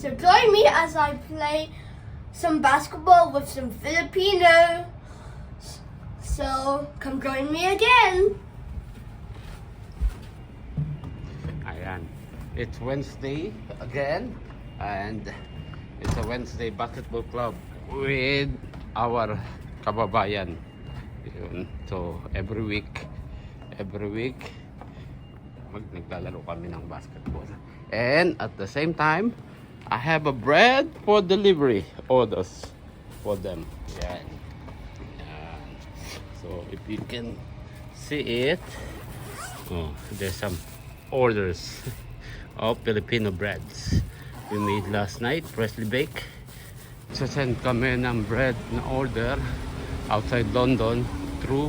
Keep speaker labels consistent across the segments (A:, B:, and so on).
A: So join me as I play some basketball with some Filipino. So come join me again.
B: Ayan. It's Wednesday again, and it's a Wednesday basketball club with our kababayan. Yun. So every week naglalaro kami ng basketball. And at the same time, I have a bread for delivery orders for them. Yan. Yan. So if you can see it, there's some orders of Filipino breads we made last night, freshly baked. So send kami ng bread na order outside London through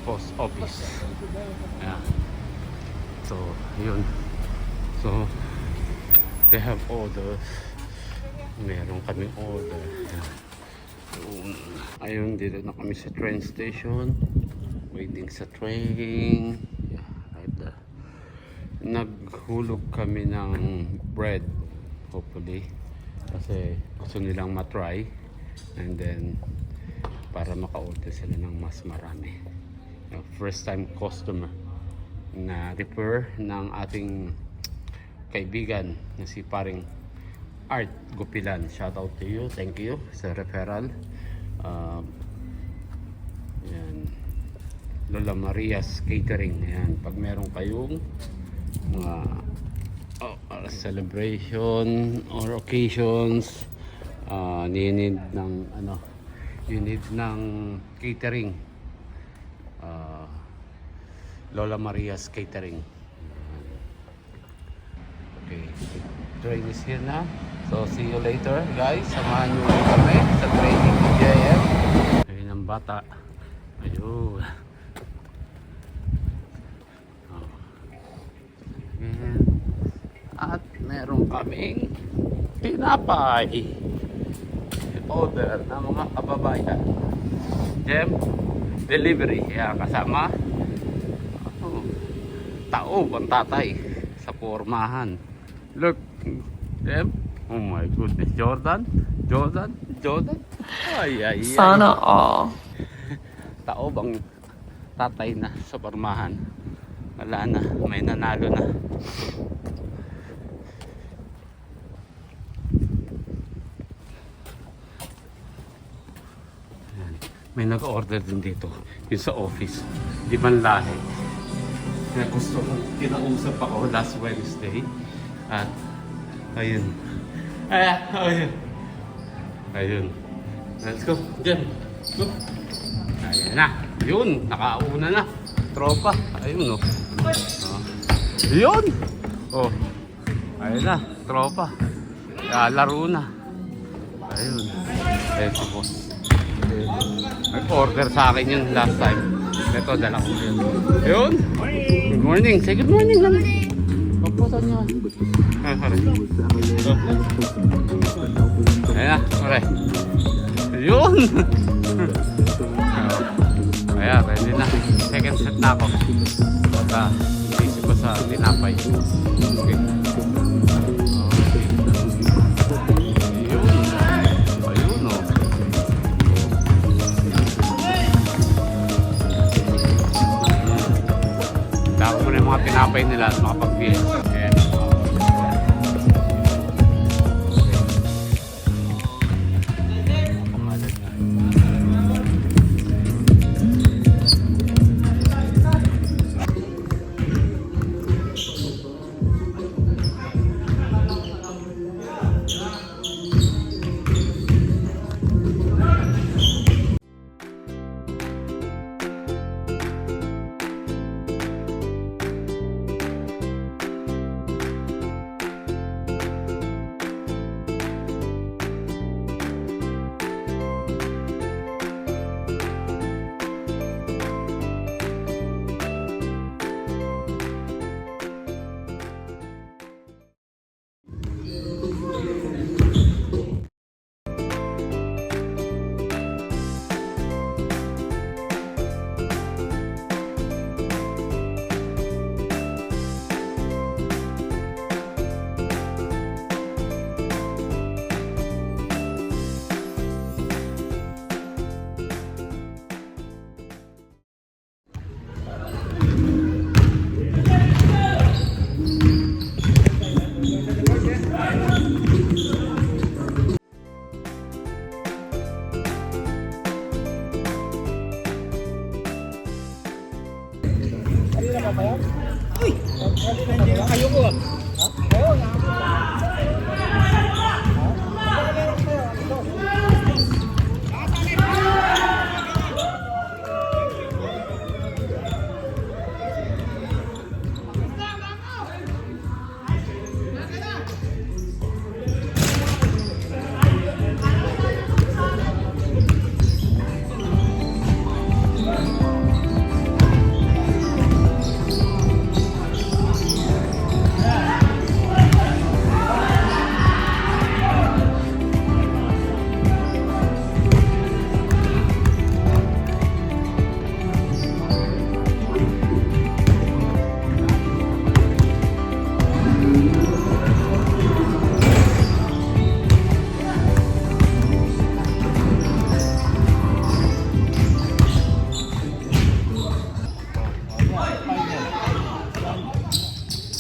B: post office. Yeah. So yun. So they have orders. Meron kaming order. Ayun, dito na kami sa train station. Waiting sa train. Yeah, right there. Naghulog kami ng bread. Hopefully. Kasi gusto nilang matry. And then, para maka-order sila ng mas marami. First time customer na refer ng ating kaibigan na si paring Art Gupilan. Shout out to you, thank you sa referral. Yan. Lola Maria's Catering. Yan. Pag meron kayong mga celebration or occasions, you need ng catering, Lola Maria's Catering. Okay, train is here na. So see you later guys. Samahan nyo kami sa training ni JM. Ayun ang bata. Ayun. At meron kaming tinapay. Order ng mga kababayan. JM delivery. Kaya kasama taob ang tatay sa pormahan. Look, them. Oh my goodness, Jordan. Ay.
C: Sana all.
B: Taob ang tatay na sa pormahan. Wala na, may nanalo na. May nag-order din dito, yung sa office. Di man lahi. Kaya gusto ko, kinausap ako last Wednesday. At, ayun. Ayun. Let's go. Diyan. Go. Ayan na. Yun. Nakauna na. Tropa. Ayun, oh. Yun. Oh. Ayun na. Tropa. Laro na. Ayun. Ayun si boss. Nag-order sa akin yun last time. Ito, dala ko yun. Ayun. Good morning. Say good morning lang. Pagpasan niya. Ayan na. Alright. Ayun. Ayan, ready na. Second set na ako. Baka isip ko sa tinapay. Okay. Mga tinapay nila at makapag-feel. Ayan.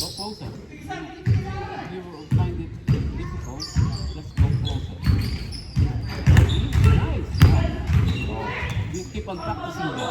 B: Go closer. If you find it difficult, just go closer. Nice. Oh, you keep on practicing that.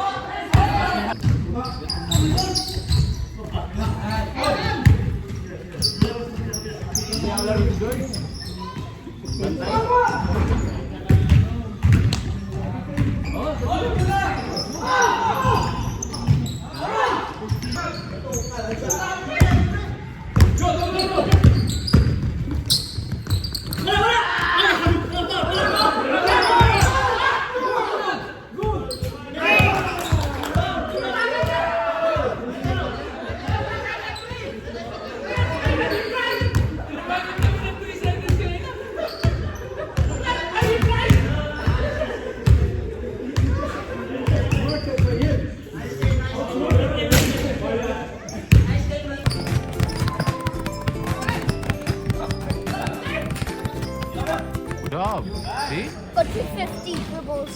B: Good job. See?
A: Got to 50 dribbles.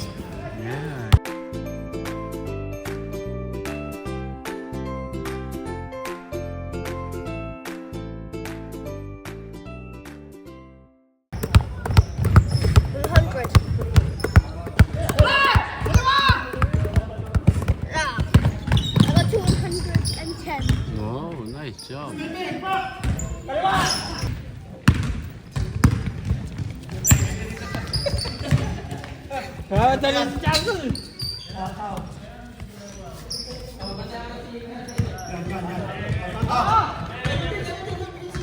B: Yeah.
A: I got to 110.
B: Oh, nice job.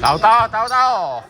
B: Tao tao tao tao.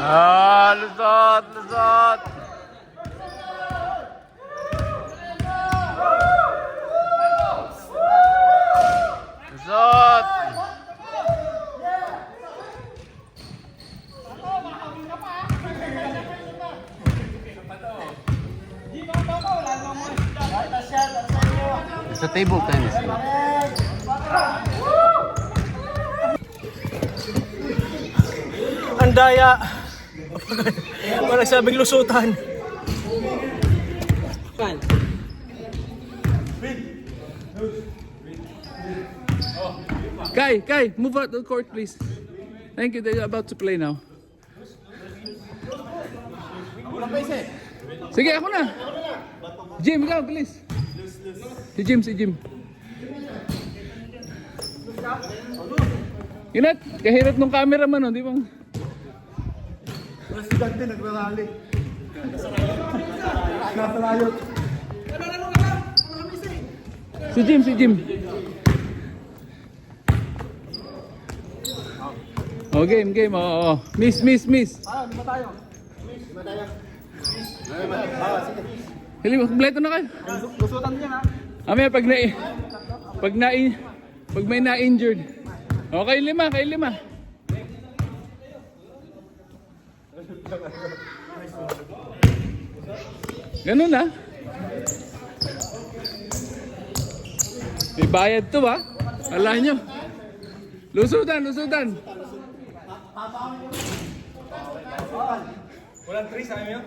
B: Ah, lusot, lusot. Lusot. It's a table tennis.
C: Ang daya. Walang sabing lusutan.
D: Kai, move out the court, please. Thank you. They're about to play now. Sige, ako na. Jim, ikaw, please. Si Jim. Inat, kahirap nung cameraman, oh, di ba?
C: Presidente nagrarally. Nasa layot.
D: Si Jim. Oh, game. Oh. Miss.
C: Ah, lima tayo.
D: Hili mo, kompleto na kayo.
C: Lusutan niya ha.
D: Amaya, pag may na-injured. Okay, lima. Ganun na. May bayad to ba? Alam nyo. Lusudan, lusudan.
C: Walang 3 sa amin yun?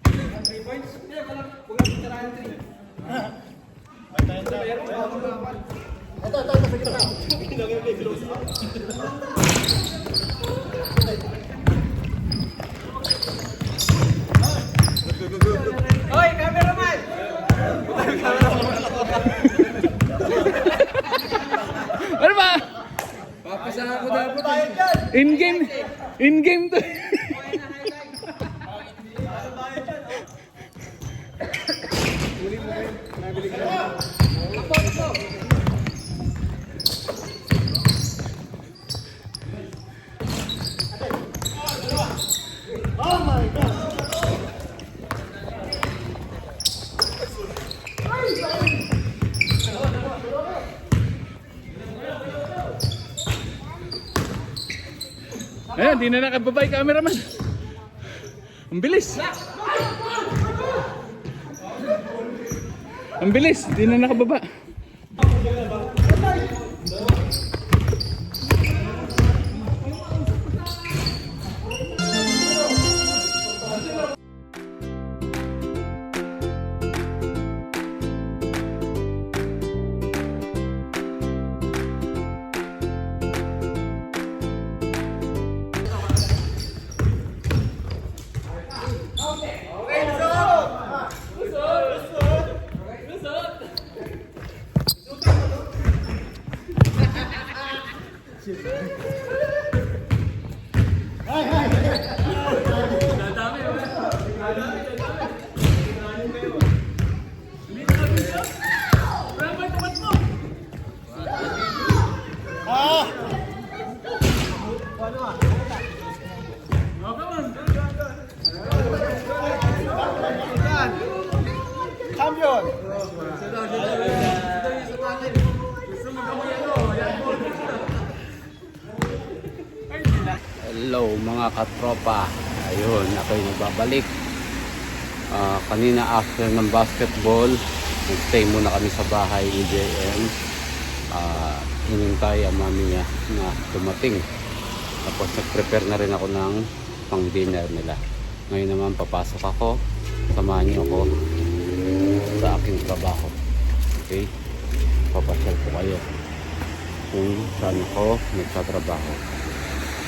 C: Walang 3 points? Hindi, walang tirahan 3. Hoy, cameraman!
D: Ano ba? Papasa ako dapat. In-game. In-game to. Ayan, di na nakababay cameraman. Ang bilis. Ang bilis, di na nakababa.
C: Champion!
B: Hello mga katropa. Ayun, ako'y nagbabalik. Kanina after ng basketball, nagstay muna kami sa bahay ni JM. Hinintay ang mami niya na dumating. Tapos nag-prepare na rin ako ng pang dinner nila. Ngayon naman papasok ako. Samahan niyo ako sa aking trabaho. Okay? Papasyal ko kayo kung saan ako nagtatrabaho.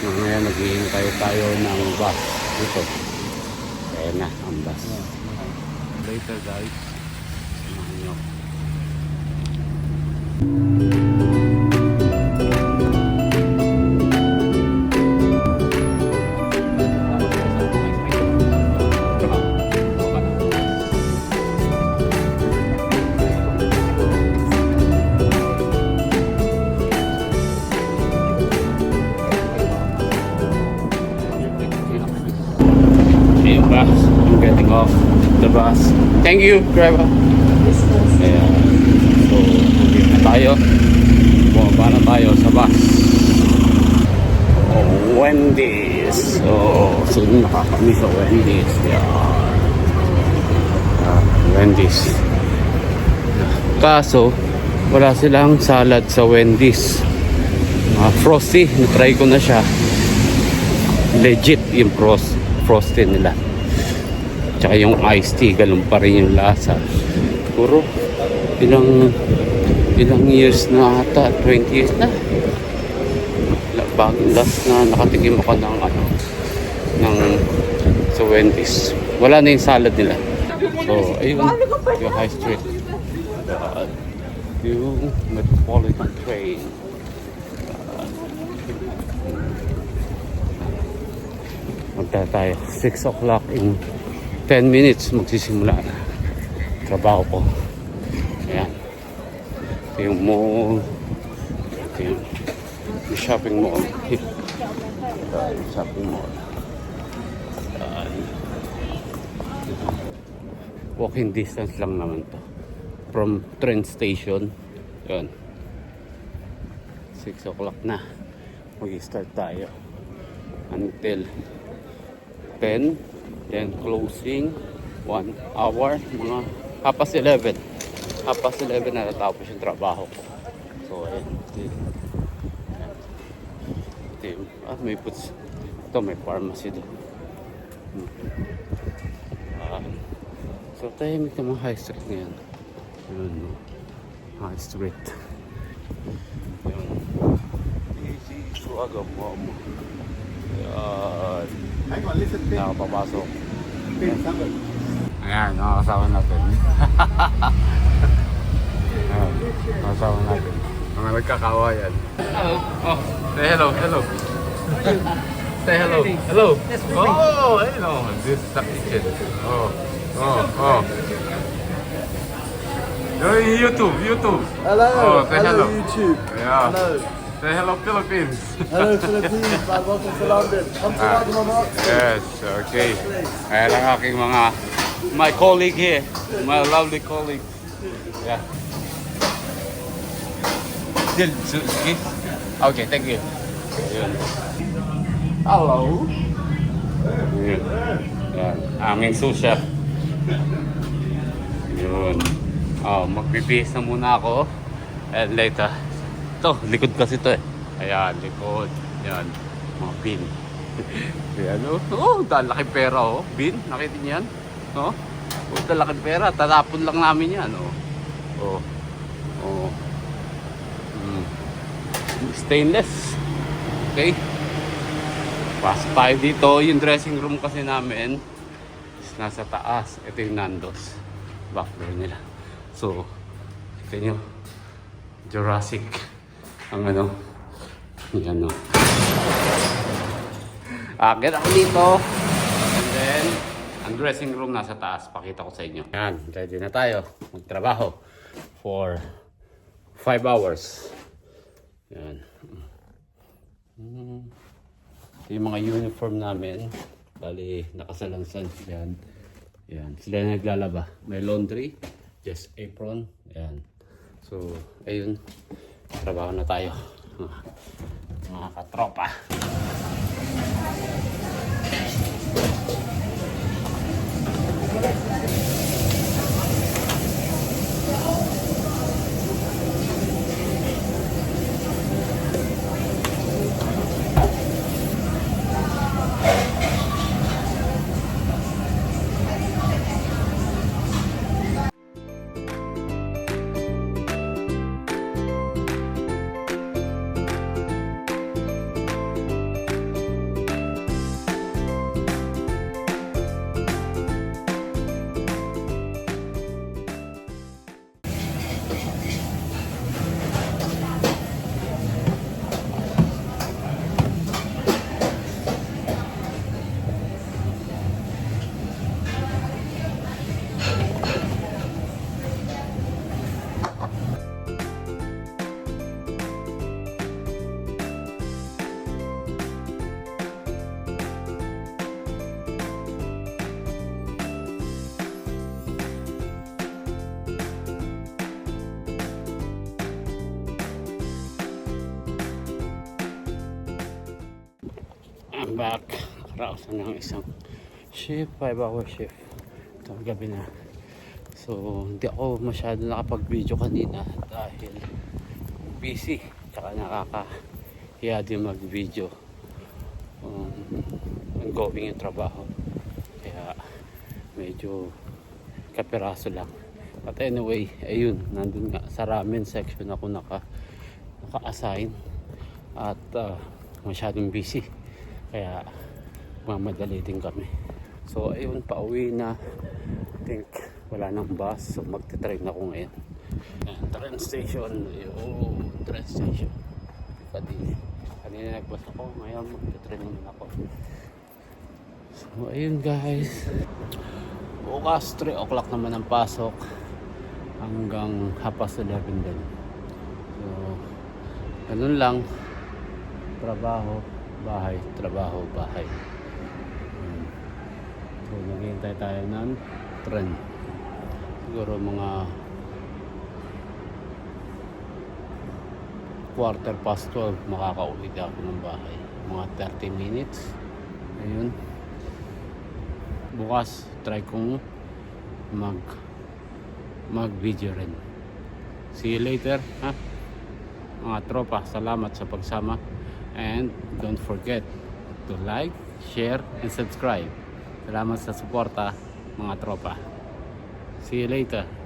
B: Ngayon naghihintay tayo ng bus dito. Ayan na ang bus. Later guys. Samahan niyo. I'm getting off the bus. Thank you, driver. Ayan. So, nandito na tayo. Bumaba na tayo sa bus. Oh, Wendy's. So, sino nakakami sa Wendy's? Wendy's. Kaso, wala silang salad sa Wendy's. Frosty, na-try ko na siya. Legit yung frosty nila. Tsaka yung iced tea, ganun pa rin yung lasa. Puro ilang years na ata, 20 years na. Last na nakatikim ako ng sa Wendy's. Wala na yung salad nila. So, ayun, yung high street. Yung Metropolitan train. Magta tayo. 6 o'clock in 10 minutes magsisimula na trabaho ko. Ayan. Ito yung mall. Ito yung shopping mall. Shopping mall. Walking distance lang naman to from train station. Yun. 6 o'clock na. Mag-start tayo until 10. Then closing 1 hour, mga 11:30. 11:30 na natapos yung trabaho ko. So, ayun. May puts. Ito, may pharmacy doon. So, tahimik na mga high street ngayon. Yun, no? High street. Yun. Easy. Suwaga mo. Yan. Nakapapasok. Ayan, nakakasama natin. Ayan, nakakasama natin. Mga nagkakawayan. Hello. Oh, say hello, hello. Say hello. Hello. Oh, hello. This is the kitchen. Oh, oh, oh. YouTube, YouTube.
E: Hello,
B: Oh, say hello.
E: YouTube.
B: Yeah.
E: Hello.
B: Say hello, Philippines.
E: Hello, Philippines. Welcome to London. Come to London, Mama.
B: Yes, okay. Ayan ang aking my colleague here. My lovely colleague. Yeah. Still, okay. Okay, thank you. Ayun. Hello. Ayun. Ayan, aming sous chef. Yun. Oh, magbibihis na muna ako. And later. Ito, likod kasi ito eh. Ayan, likod. Ayan, mga pin. Ayan, oh, laking pera oh. Bin, nakita niyo yan? Oh, laking pera. Tatapon lang namin yan oh. Oh. Oh. Stainless. Okay. Pasok tayo dito. Yung dressing room kasi namin is nasa taas. Ito yung Nando's. Back door nila. So, kita nyo. Jurassic. Ang ano. Yan o. Agad ako dito. And then, ang dressing room nasa taas. Pakita ko sa inyo. Yan. Ready na tayo. Magtrabaho. For 5 hours. Yan. Ito yung mga uniform namin. Bali, nakasalansan. Yan. Yan. Sila na naglalaba. May laundry. Just apron. Yan. So, ayun. Trabaho na tayo. Mga katropa. I'm back. Nakaraos na ng isang shift, 5-hour shift. Itong gabi na. So, hindi ako masyado nakapag-video kanina dahil busy. Tsaka nakakahiya din mag-video. Ongoing yung trabaho. Kaya medyo kapiraso lang. But anyway, ayun, nandun nga sa ramen section ako naka-assign at masyadong busy. Kaya mamadali din kami. So ayun, pauwi na. I think wala nang bus. So magte-train ako ngayon. Ayan, train station. Ayun, train station. Kanina nagbus ako. Ngayon magte-train naman ako. So ayun guys. Bukas 3 o'clock naman ang pasok. Hanggang 11:30 din. So ganun lang. Trabaho, bahay, trabaho, bahay. So naghihintay tayo ng tren. Siguro mga 12:15 makakauwi ako ng bahay. Mga 30 minutes. Ayun. Bukas try kong mag video rin. See you later, ha? Mga tropa, salamat sa pagsama, and don't forget to like, share, and subscribe. Salamat sa suporta, mga tropa. See you later.